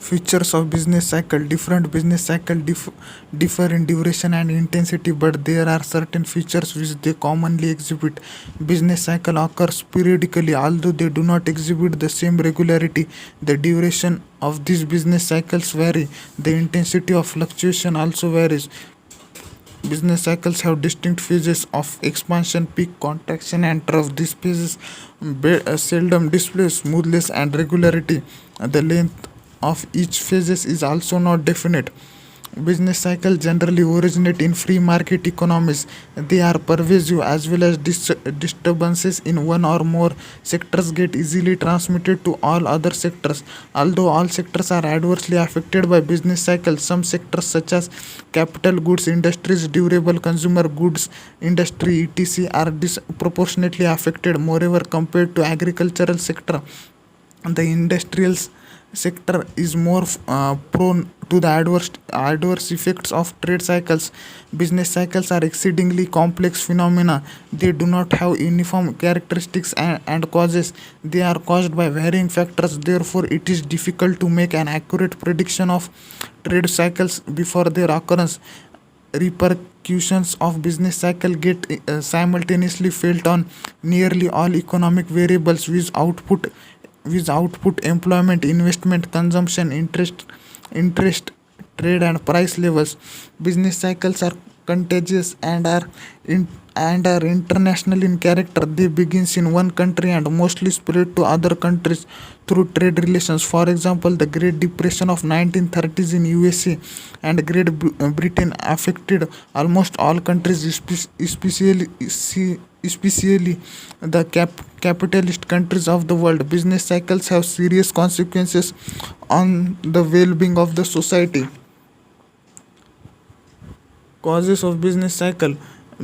Features of business cycle. Different business cycle differ in duration and intensity, but there are certain features which they commonly exhibit. Business cycle occurs periodically, although they do not exhibit the same regularity. The duration of these business cycles vary. The intensity of fluctuation also varies. Business cycles have distinct phases of expansion, peak, contraction, and trough. These phases seldom display smoothness and regularity. The length of each phases is also not definite. Business cycles generally originate in free market economies. They are pervasive as well as disturbances in one or more sectors get easily transmitted to all other sectors. Although all sectors are adversely affected by business cycles, some sectors such as capital goods industries, durable consumer goods industry, etc. are disproportionately affected. Moreover, compared to agricultural sector, the industrial sector is more prone to the adverse effects of trade cycles. Business cycles are exceedingly complex phenomena. They do not have uniform characteristics and causes. They are caused by varying factors. Therefore, it is difficult to make an accurate prediction of trade cycles before their occurrence. Repercussions of business cycle get simultaneously felt on nearly all economic variables with output, employment, investment, consumption, interest, trade, and price levels. Business cycles are contagious and are international in character. They begins in one country and mostly spread to other countries through trade relations. For example, the Great Depression of 1930s in USA and Britain affected almost all countries, especially the capitalist countries of the world. Business cycles have serious consequences on the well-being of the society. Causes of business cycle.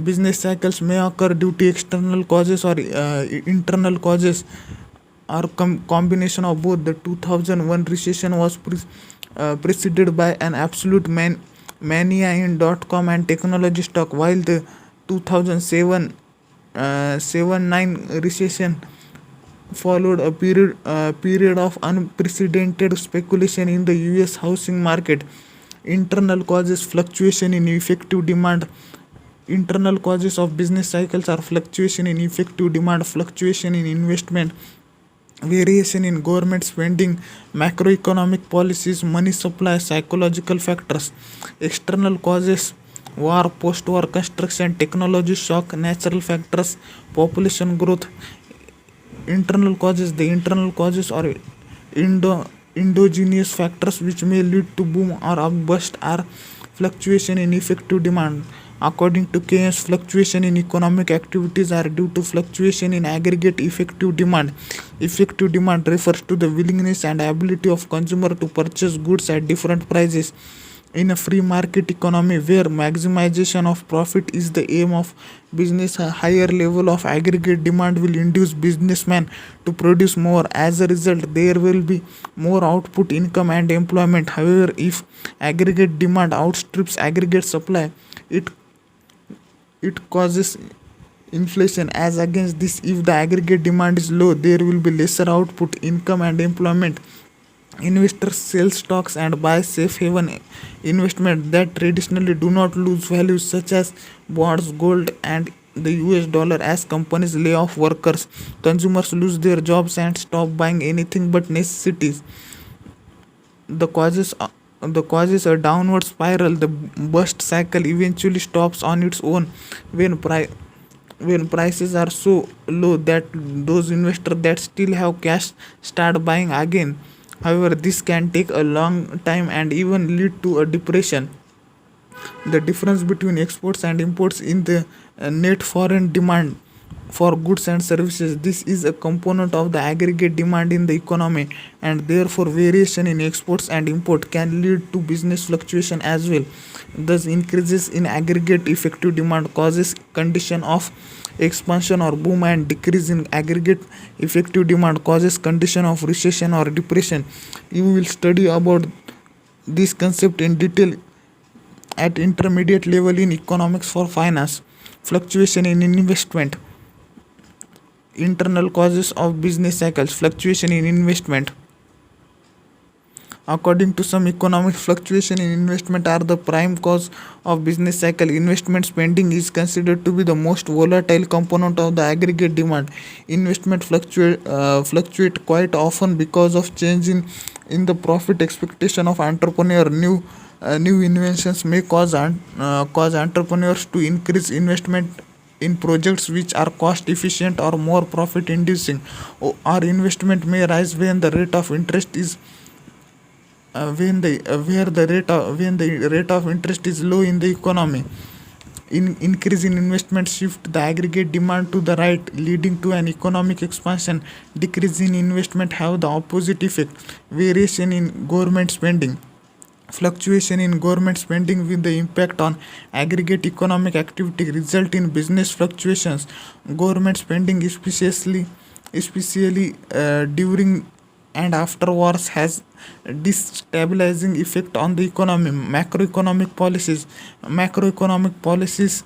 Business cycles may occur due to external causes or internal causes, or combination of both. The 2001 recession was preceded by an absolute mania in dot-com and technology stock, while the 2007 7-9 recession followed a period of unprecedented speculation in the US housing market. Internal causes. Fluctuation in effective demand. Internal causes of business cycles are fluctuation in effective demand, fluctuation in investment, variation in government spending, macroeconomic policies, money supply, psychological factors. External causes. War, post-war construction, technology shock, natural factors, population growth. Internal causes. The internal causes are endogenous factors which may lead to boom or bust are fluctuation in effective demand. According to Keynes, fluctuation in economic activities are due to fluctuation in aggregate effective demand. Effective demand refers to the willingness and ability of consumer to purchase goods at different prices. In a free market economy where maximization of profit is the aim of business, a higher level of aggregate demand will induce businessmen to produce more. As a result, there will be more output, income, and employment. However, if aggregate demand outstrips aggregate supply, it causes inflation. As against this, if the aggregate demand is low, there will be lesser output, income, and employment. Investors sell stocks and buy safe haven investment that traditionally do not lose value, such as bonds, gold, and the US dollar. As companies lay off workers, consumers lose their jobs and stop buying anything but necessities. The causes a downward spiral. The bust cycle eventually stops on its own when prices are so low that those investors that still have cash start buying again. However, this can take a long time and even lead to a depression. The difference between exports and imports in the net foreign demand for goods and services. This is a component of the aggregate demand in the economy, and therefore variation in exports and import can lead to business fluctuation as well. Thus, increases in aggregate effective demand causes condition of expansion or boom, and decrease in aggregate effective demand causes condition of recession or depression. You will study about this concept in detail at intermediate level in economics for finance. Fluctuation in investment. Internal causes of business cycles. Fluctuation in investment. According to some economic fluctuation in investment are the prime cause of business cycle. Investment spending is considered to be the most volatile component of the aggregate demand. Investment fluctuate quite often because of change in the profit expectation of entrepreneur. New inventions may cause entrepreneurs to increase investment in projects which are cost efficient or more profit inducing. Or investment may rise when the rate of interest is when the rate of interest is low in the economy. Increase in investment shift the aggregate demand to the right, leading to an economic expansion. Decrease in investment have the opposite effect. Variation in government spending. Fluctuation in government spending with the impact on aggregate economic activity result in business fluctuations. Government spending, especially during and after wars, has destabilizing effect on the economy. Macroeconomic policies,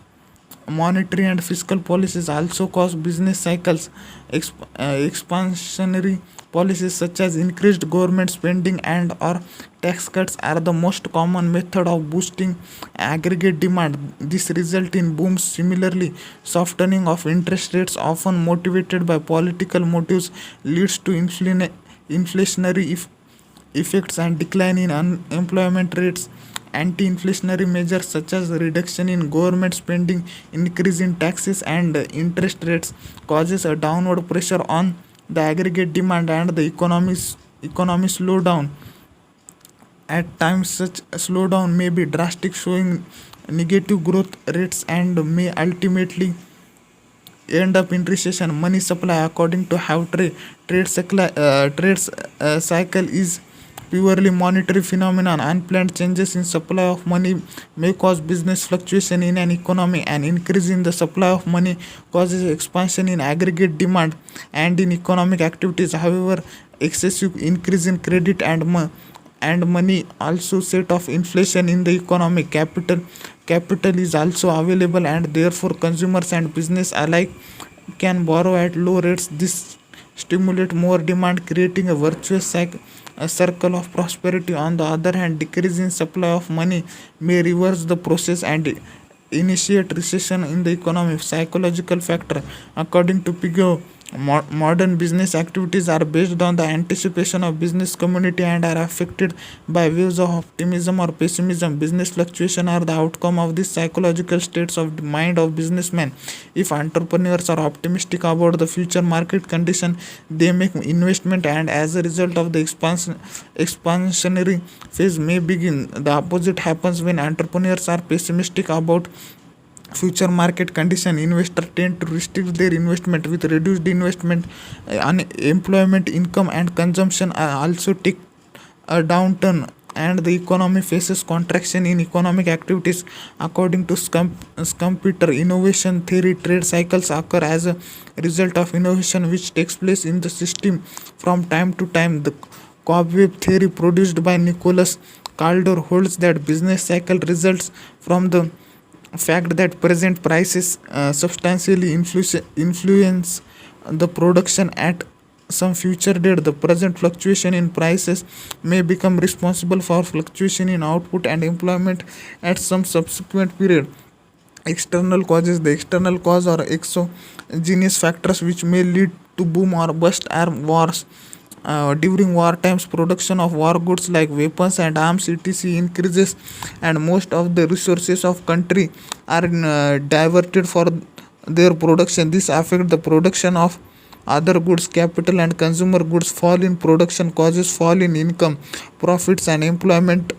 monetary and fiscal policies also cause business cycles. Expansionary policies such as increased government spending and or tax cuts are the most common method of boosting aggregate demand. This result in booms. Similarly, softening of interest rates, often motivated by political motives, leads to inflationary effects and decline in unemployment rates. Anti-inflationary measures such as reduction in government spending, increase in taxes and interest rates causes a downward pressure on the aggregate demand and the economy slow down. At times such a slowdown may be drastic, showing negative growth rates and may ultimately end up in recession. Money supply, according to how cycle is purely monetary phenomenon. Unplanned changes in supply of money may cause business fluctuation in an economy. An increase in the supply of money causes expansion in aggregate demand and in economic activities. However, excessive increase in credit and money also set off inflation in the economy. Capital is also available and therefore consumers and business alike can borrow at low rates. This stimulate more demand, creating a virtuous a circle of prosperity. On the other hand, decrease in supply of money may reverse the process and initiate recession in the economy. Psychological factor, according to Pigou, modern business activities are based on the anticipation of business community and are affected by views of optimism or pessimism. Business fluctuation are the outcome of these psychological states of the mind of businessmen. If entrepreneurs are optimistic about the future market condition, they make investment, and as a result of the expansionary phase may begin. The opposite happens when entrepreneurs are pessimistic about future market condition. Investors tend to restrict their investment. With reduced investment, unemployment, income and consumption also take a downturn and the economy faces contraction in economic activities. According to Schumpeter innovation theory, trade cycles occur as a result of innovation which takes place in the system from time to time. The cobweb theory produced by Nicholas Kaldor holds that business cycle results from the fact that present prices substantially influence the production at some future date. The present fluctuation in prices may become responsible for fluctuation in output and employment at some subsequent period. External causes, the external cause or exogenous factors which may lead to boom or bust are wars. During war times, production of war goods like weapons and arms etc increases, and most of the resources of country are diverted for their production. This affects the production of other goods. Capital and consumer goods fall in production causes fall in income, profits and employment.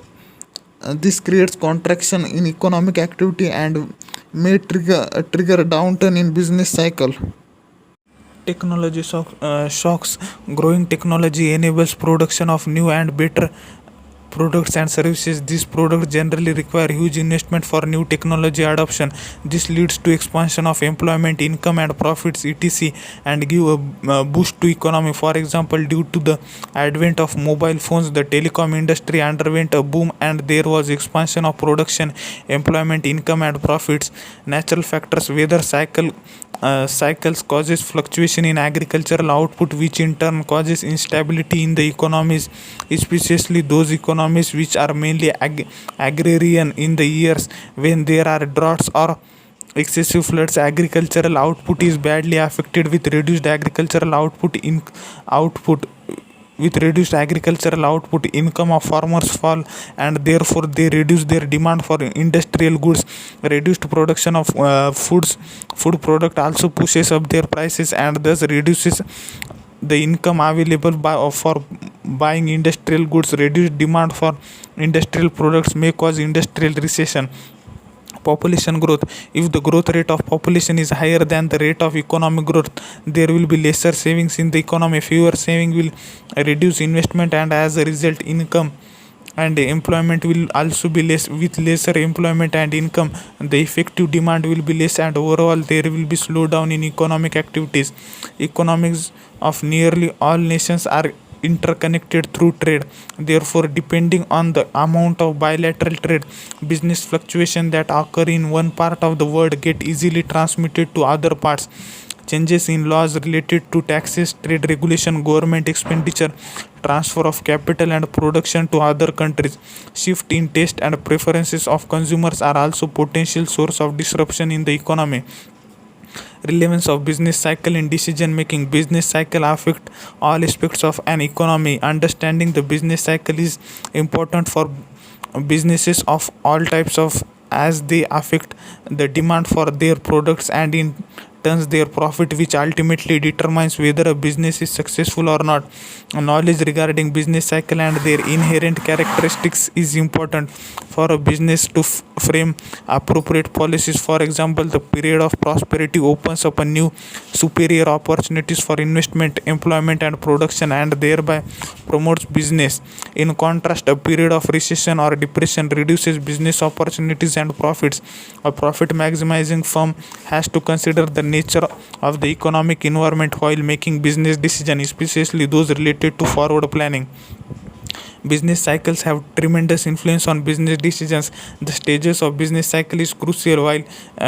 This creates contraction in economic activity and may trigger downturn in business cycle. Technology shocks. Growing technology enables production of new and better products and services. These products generally require huge investment for new technology adoption. This leads to expansion of employment, income and profits etc, and give a boost to economy. For example, due to the advent of mobile phones, the telecom industry underwent a boom and there was expansion of production, employment, income and profits. Natural factors, weather cycles causes fluctuation in agricultural output, which in turn causes instability in the economies, especially those economies which are mainly agrarian. In the years when there are droughts or excessive floods, agricultural output is badly affected. With reduced agricultural output, income of farmers fall and therefore they reduce their demand for industrial goods. Reduced production of food product also pushes up their prices and thus reduces the income available for buying industrial goods. Reduced demand for industrial products may cause industrial recession. Population growth, if the growth rate of population is higher than the rate of economic growth, there will be lesser savings in the economy. Fewer saving will reduce investment and as a result income and employment will also be less. With lesser employment and income, the effective demand will be less and overall there will be slowdown in economic activities. Economics of nearly all nations are interconnected through trade. Therefore, depending on the amount of bilateral trade, business fluctuations that occur in one part of the world get easily transmitted to other parts. Changes in laws related to taxes, trade regulation, government expenditure, transfer of capital and production to other countries, shift in taste and preferences of consumers are also potential source of disruption in the economy. Relevance of business cycle in decision making. Business cycle affect all aspects of an economy. Understanding the business cycle is important for businesses of all types of as they affect the demand for their products and in turns their profit, which ultimately determines whether a business is successful or not. Knowledge regarding business cycle and their inherent characteristics is important for a business to frame appropriate policies. For example, the period of prosperity opens up a new superior opportunities for investment, employment and production and thereby promotes business. In contrast, a period of recession or depression reduces business opportunities and profits. A profit maximizing firm has to consider the nature of the economic environment while making business decisions, especially those related to forward planning. Business cycles have tremendous influence on business decisions. The stages of business cycle is crucial while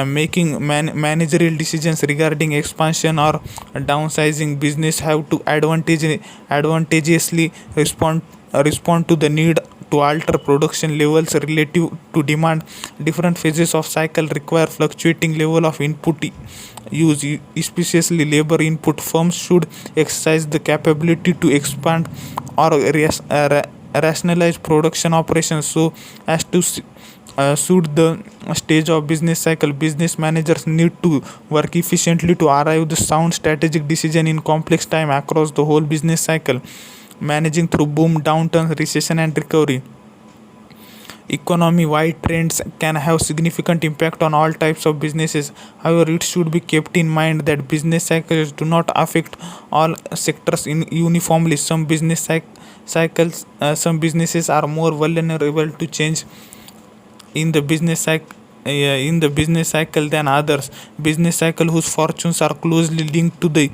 making managerial decisions regarding expansion or downsizing. Business have to advantageously respond to the need to alter production levels relative to demand. Different phases of cycle require fluctuating level of input use, especially labor input. Firms should exercise the capability to expand or rationalize production operations so as to suit the stage of business cycle. Business managers need to work efficiently to arrive the sound strategic decision in complex time across the whole business cycle, managing through boom, downturns, recession and recovery. Economy-wide trends can have significant impact on all types of businesses. However, it should be kept in mind that business cycles do not affect all sectors uniformly. Some businesses are more vulnerable to change in the business cycle than others. Business cycle whose fortunes are closely linked to the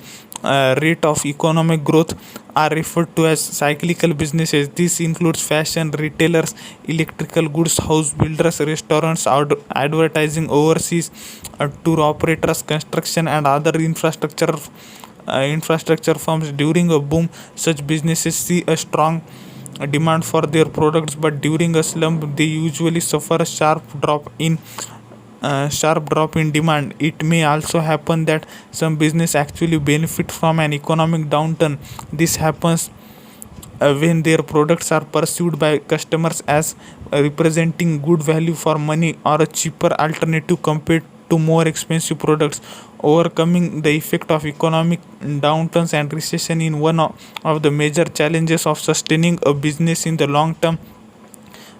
rate of economic growth are referred to as cyclical businesses. This includes fashion, retailers, electrical goods, house builders, restaurants, advertising, overseas tour operators, construction and other infrastructure firms. During a boom, such businesses see a strong demand for their products, but during a slump they usually suffer a sharp drop in demand. It may also happen that some business actually benefit from an economic downturn. This happens when their products are perceived by customers as representing good value for money or a cheaper alternative compared to more expensive products. Overcoming the effect of economic downturns and recession in one of the major challenges of sustaining a business in the long term.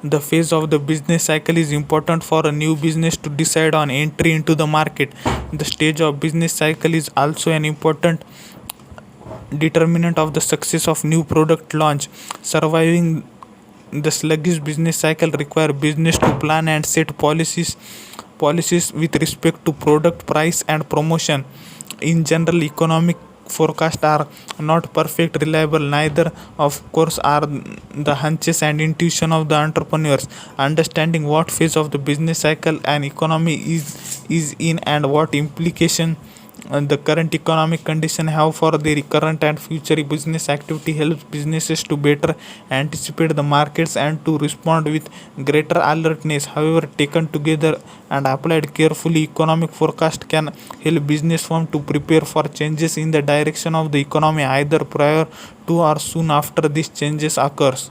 The phase of the business cycle is important for a new business to decide on entry into the market. The stage of business cycle is also an important determinant of the success of new product launch. Surviving The sluggish business cycle require business to plan and set policies with respect to product price and promotion. In general, economic forecasts are not perfect reliable, neither of course are the hunches and intuition of the entrepreneurs. Understanding what phase of the business cycle an economy is in and what implication the current economic condition have for their current and future business activity helps businesses to better anticipate the markets and to respond with greater alertness. However, taken together and applied carefully, economic forecast can help business firm to prepare for changes in the direction of the economy either prior to or soon after these changes occurs.